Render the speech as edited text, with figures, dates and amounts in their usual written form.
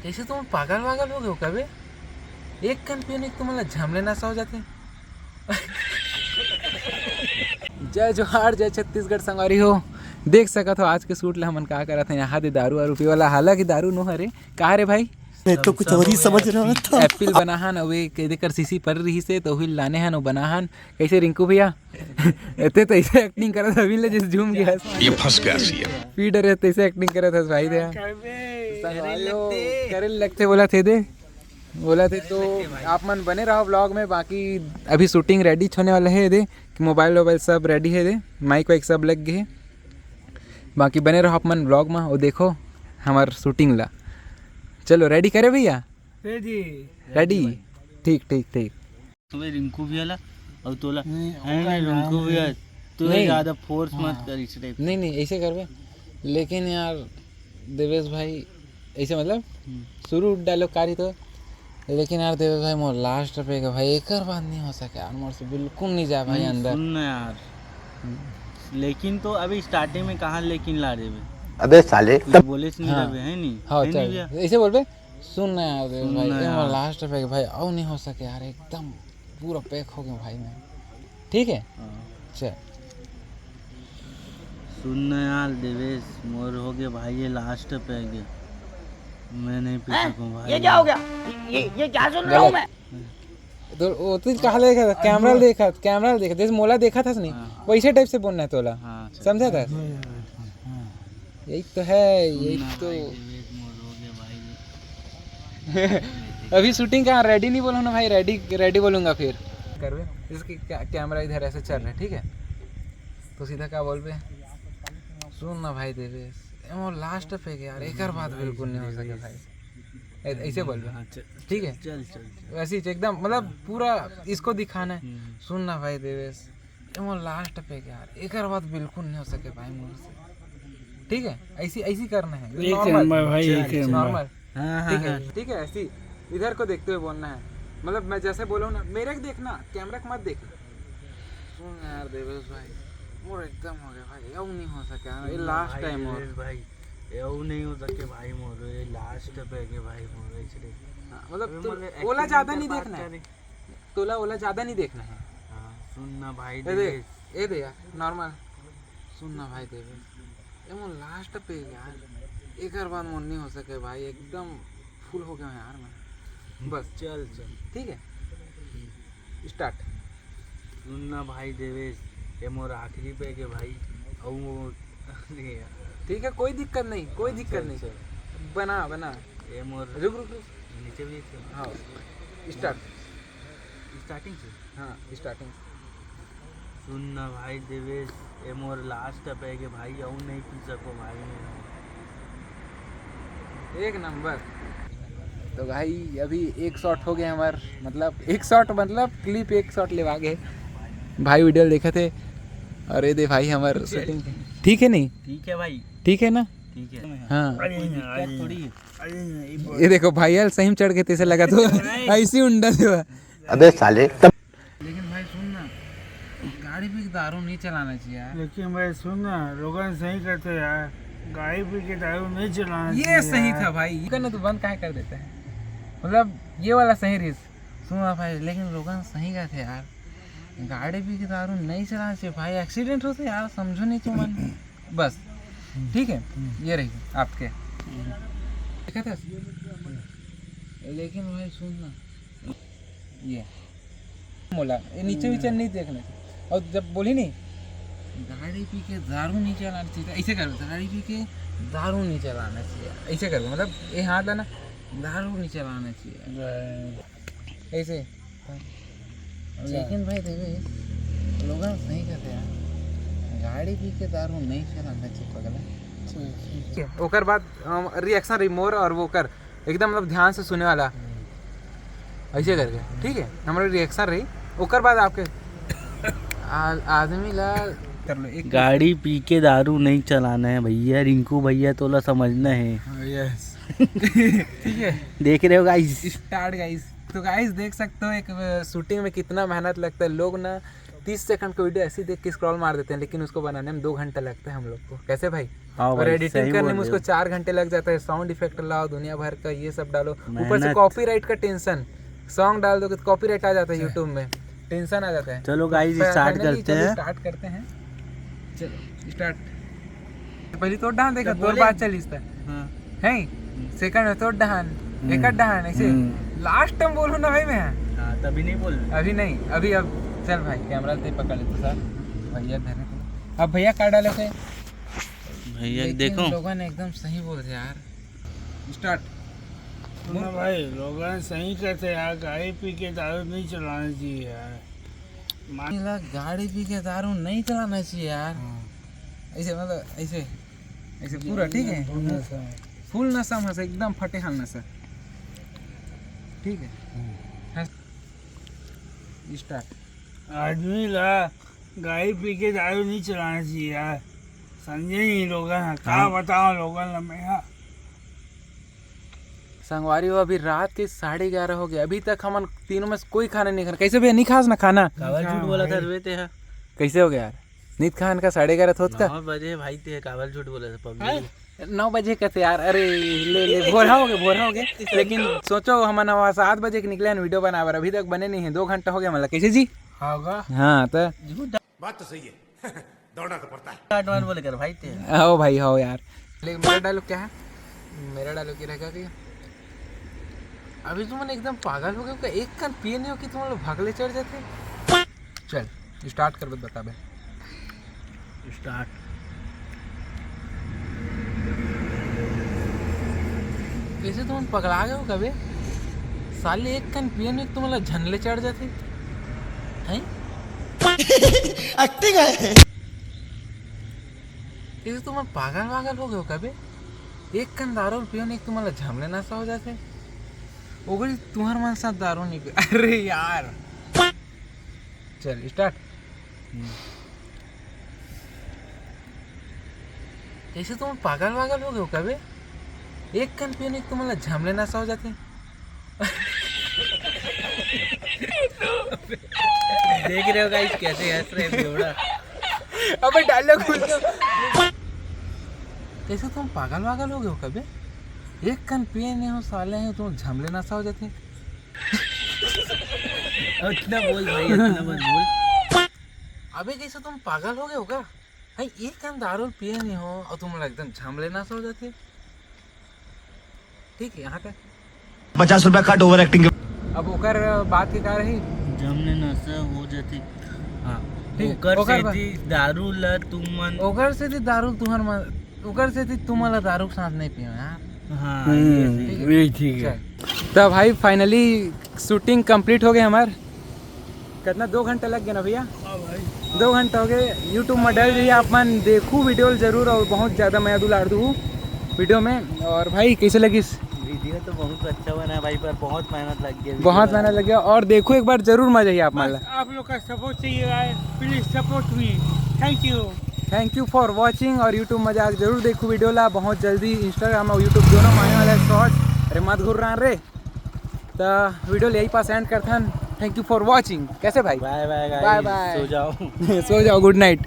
कैसे तुम पागल वागल हो गए हो कभी? एक कन पीने को तुम्हाला झमले नशा हो जाते। जय जोहार, जय छत्तीसगढ़ संगवारी हो। देख सकत हो आज के सूट ला हमन का करत है यहाँ दे दारू वारू पी वाला। हालांकि दारू नो हरे का रे भाई, मैं तो कुछ और ही समझ रहा था। एप्पल बनाहन अवे के कर सीसी पर रही से तो हिल लाने हन बनाहन। कैसे रिंकू भैया एते तो ऐसे एक्टिंग करत अभी ले जिस झूम गया ये फंस गया सीएम। फीडर है ऐसे एक्टिंग करत है भाई दे करे लगते बोला थे तो आप मन बने रहो ब्लॉग में। बाकी अभी शूटिंग रेडी होने वाला है दे, मोबाइल वोबाइल सब रेडी है दे, माइक वाइक सब लग गए। बाकी बने रहो आप मन ब्लॉग में और देखो हमार शूटिंग ला। चलो रेडी करे भैया, रेडी। ठीक ठीक ठीक। तुम्हें रिंकू भी आला और तोला है रिंकू भी है, तू ज्यादा फोर्स मत कर इस टाइप। नहीं ऐसे करवे, लेकिन यार देवेश भाई ऐसे मतलब शुरू डायलॉग कारी तो, लेकिन यार देवेश भाई मोर लास्ट पे का भाई एक बात नहीं हो सके यार, मोर से बिल्कुल नहीं जा भाई अंदर। सुन यार, लेकिन तो अभी स्टार्टिंग में कहाँ लेकिन ला रहे अबे साले बोले से नहीं रहे हैं नहीं। हाँ चल ऐसे बोल पे। सुन ना यार देवेश भाई, मोर लास्ट पे भाई और नहीं हो सके यार, एकदम पूरा पैक हो गया भाई मैं। ठीक है चल। सुन यार देवेश, मोर हो गया भाई ये लास्ट पे गया, मैं नहीं पी सकूं भाई। ये क्या हो गया? ये क्या सुन रहा हूँ मैं? तो वो तो कहाँ देखा था? कैमरा देखा जैसे मोला देखा था नहीं, वैसे टाइप से बोलना है तोला। हाँ, समझा था? यही तो है, यही तो। अभी शूटिंग का रेडी नहीं बोलो ना भाई, रेडी बोलूंगा फिर करवे। इसकी कैमरा इधर ऐसे चल रहा है, ठीक है तो सीधा क्या बोल पे। सुन ना भाई देवेश, वो लास्ट पे गया यार, एक और बात बिल्कुल नहीं हो सके भाई, ऐसे बोल पे। ठीक है चल वैसे ही एकदम मतलब पूरा इसको दिखाना है। सुन ना भाई देवेश, वो लास्ट पे गया यार, एक और बात बिल्कुल नहीं हो सके भाई मुझ से। ठीक है ऐसी करना है, नॉर्मल। ठीक है ऐसी इधर को देखते हुए बोलना है। मतलब मैं जैसे बोलूँ ना, मेरे को देखना, कैमरा को मत देखना। सुन यार देवेश भाई, मोर एकदम हो गया भाई, अब नहीं हो सका, ये लास्ट टाइम हो भाई, ये नहीं हो सके भाई मोर, ये लास्ट पे के भाई मोर इसलिए। मतलब ओला ज्यादा नहीं देखना है, तोला ओला ज्यादा नहीं देखना है। सुन ना भाई ए दे यार नॉर्मल। सुन ना भाई देवेश, ये मोर लास्ट पे यार, एक और बार मोर नहीं हो सके भाई, एकदम फुल हो गया यार मैं। बस चल ठीक है स्टार्ट। सुन ना भाई देवेश, ये मोर आखिरी पे के भाई और ठीक है कोई दिक्कत नहीं, बना ये मोर रुक नीचे भी हाँ स्टार्टिंग स्टार्टिंग। सुन ना भाई देवेश, ये मोर लास्ट पे के भाई और नहीं पी सको भाई मैं। एक नंबर। तो भाई अभी एक शॉट हो गया हमार, मतलब एक शॉट मतलब क्लिप एक शॉट लेवा गए भाई, वीडियो देखे थे। अरे दे भाई हमार शूटिंग ठीक है नहीं? ठीक है भाई, ठीक है ना? ठीक है हाँ थोड़ी ये देखो भाई यार सही में चढ़ के तैसे लगा तो ऐसी उंडा देवा। अबे साले लेकिन भाई सुन ना, गाड़ी भी दारू नहीं चलाना चाहिए यार। लेकिन भाई सुन ना, लोगन सही करते यार, गाड़ी पी के दारू नहीं चलाना ये सही था भाई, करना तो बंद काहे कर देते हैं, मतलब ये वाला सही रीस। सुना भाई लेकिन लोगन सही गए थे यार, गाड़ी पी के दारू नहीं चलाना चाहिए भाई, एक्सीडेंट होते यार, समझो नहीं तुम मन। बस ठीक है ये रही आपके देखा था। लेकिन भाई सुन ना, ये मोला ये नीचे विचे नहीं देखना चाहिए। और जब बोली नहीं गाड़ी पी के दारू नहीं चलाना चाहिए, ऐसे कर, गाड़ी पी के दारू नहीं चलाना चाहिए, ऐसे कर, मतलब ये हाथ लाना, दारू नहीं चलाना चाहिए ऐसे। लेकिन भाई देवे लोग नहीं कहते यार, गाड़ी पी के दारू नहीं चलाना चाहिए पगला। ओकर बाद रिएक्शन रही मोर और वो कर एकदम मतलब ध्यान से सुने वाला ऐसे करके, ठीक है हमारा रिएक्शन रही। ओकर बाद आपके आदमी ला कर लो एक गाड़ी पी के दारू नहीं चलाना है भैया, रिंकू भैया तोला समझना है। यस ठीक है देख रहे हो गाइस, स्टार्ट गाइस। तो गाइस देख सकते हो एक शूटिंग में कितना मेहनत लगता है, लोग ना 30 सेकंड का वीडियो ऐसे ही देख के स्क्रॉल मार देते हैं, लेकिन उसको बनाने में 2 घंटे लगते हैं हम लोग को। कैसे भाई? हाँ और भाई, एडिटिंग सही करने बोल में रहे उसको हो। 4 घंटे लग जाता है। साउंड इफेक्ट लाओ, दुनिया भर का ये सब डालो, ऊपर से मेहनत। कॉपीराइट का टेंशन। सॉन्ग डाल दो तो कॉपीराइट आ जाता है यूट्यूब में, टेंशन आ जाता है। चलो गाइस स्टार्ट करते हैं। स्टार्ट करते हैं, चलो स्टार्ट। पहले तो डांस देखा, तो तोर बोले। बात चलिस था हाँ। है, सेकंड में तो डांस, एक डांस ऐसे। लास्ट टाइम बोलूं ना भाई मैं, हाँ तभी नहीं बोल रहे। अभी नहीं, अभी अब चल भाई कैमरा ते पकड़ ले तो सर भैया धरे तो। अब भैया क्या डाले थे भैया लेकिन देखो लोगों ने एकदम सही बोल रहे यार। स्टार्ट। सुनो भाई, लोगन सही कहते यार, गाड़ी पी के दारू नहीं चलाना चाहिए यार। गाड़ी पी के दारू नहीं चलाना चाहिए यार, ऐसे मतलब ऐसे ऐसे पूरा ठीक है, फुल नशा में एकदम फटे हाल नशा, ठीक है। स्टार्ट। आदमी ला गाड़ी पी के दारू नहीं चलाना चाहिए यार, समझे नहीं लोगन? क्या बताओ लोगन ला मैं यार। संगवारी हो, अभी रात के 11:30 हो गए, अभी तक हम तीनों में से कोई खाना नहीं खाना। कैसे भैया नहीं खास ना खाना? कावल झूठ बोला था रे ते। कैसे हो गया यार? नींद खान का 11:30 होत का 9 बजे भाई ते कावल झूठ बोला था पब्लिक। 9 बजे का थे यार। अरे ले भोरा हो गए। लेकिन सोचो हम 7 बजे के निकले वीडियो बनावर, अभी तक बने नहीं है, 2 घंटा हो गया। मतलब कैसे जी? होगा हाँ तो बात तो सही है दौड़ना तो पड़ता है। काटवान बोले कर भाई ते। आओ भाई हो यार। लेकिन मेरा डायलॉग क्या है? मेरा डायलॉग ये रहेगा कि अभी तुम एकदम पागल हो गए, एक कान पिए नहीं हो कि तुम लोग भागले चढ़ जाते। चल स्टार्ट कर बता बे। स्टार्ट। कैसे तुम पकड़ा गए हो कभी? साले एक कान पिए नहीं तुम लोग झनले चढ़ जाते हैं। एक्टिंग है। कैसे तुम पागल हो गए हो कभी? एक कान दारू पियो नहीं तुम लोग झमले नशा हो जाते। ओगरी तुम्हारे मन साथ दारू नहीं पियो। अरे यार चल स्टार्ट। कैसे तुम पागल हो गए हो कभी? एक कान पियो नहीं तुम लोग झमले नशा हो जाते। देख रहे हो गाइस कैसे हंस रहे हैं बेवड़ा। अबे डायलॉग भूल गया। कैसे तुम पागल हो गए हो कभी? एक कान पिए नहीं हो साले हैं तुम झमले नशा हो जाते। इतना बोल भाई, इतना मत बोल। अबे कैसे तुम पागल हो गए होगा भाई? एक कान दारू पिए नहीं हो और तुम एकदम झमले नशा हो जाते। ठीक है यहाँ पे 50 रुपया कट ओवर एक्टिंग। अब ओकर बात के का रही? जमने नशा हो जाती। हाँ ठीक है, ओकर ओकर से बा- थी दारू ला तुमन। ओकर से थी दारू ओकर से थी तुम वाला दारू के साथ नहीं पियो यार। हाँ ये सही है। ठीक है। तो भाई फाइनली शूटिंग कंप्लीट हो गई हमार। कितना 2 घंटे लग गए ना भैया? हाँ भाई 2 घंटे हो गए। यूट्यूब में डल रही है, आप मन देखूँ वीडियो जरूर, और बहुत ज़्यादा मैं दुलार दूँ वीडियो में। और भाई कैसे लगी? वीडियो तो बहुत अच्छा बना भाई, पर बहुत मेहनत लग गई। बहुत मेहनत लग गया, और देखो एक बार जरूर मजा ही आप मान बस आप लोग का सपोर्ट चाहिए guys, please support me. Thank you for watching. और यूट्यूब मजाक जरूर देखो वीडियो ला, बहुत जल्दी इंस्टाग्राम और यूट्यूब दोनों में आने वाला है शॉर्ट। अरे मत घूर रहा रे। तो वीडियो यही पास एंड करथन। Thank you for watching. कैसे भाई? Bye bye Bye bye. सो जाओ। सो जाओ, गुड नाइट।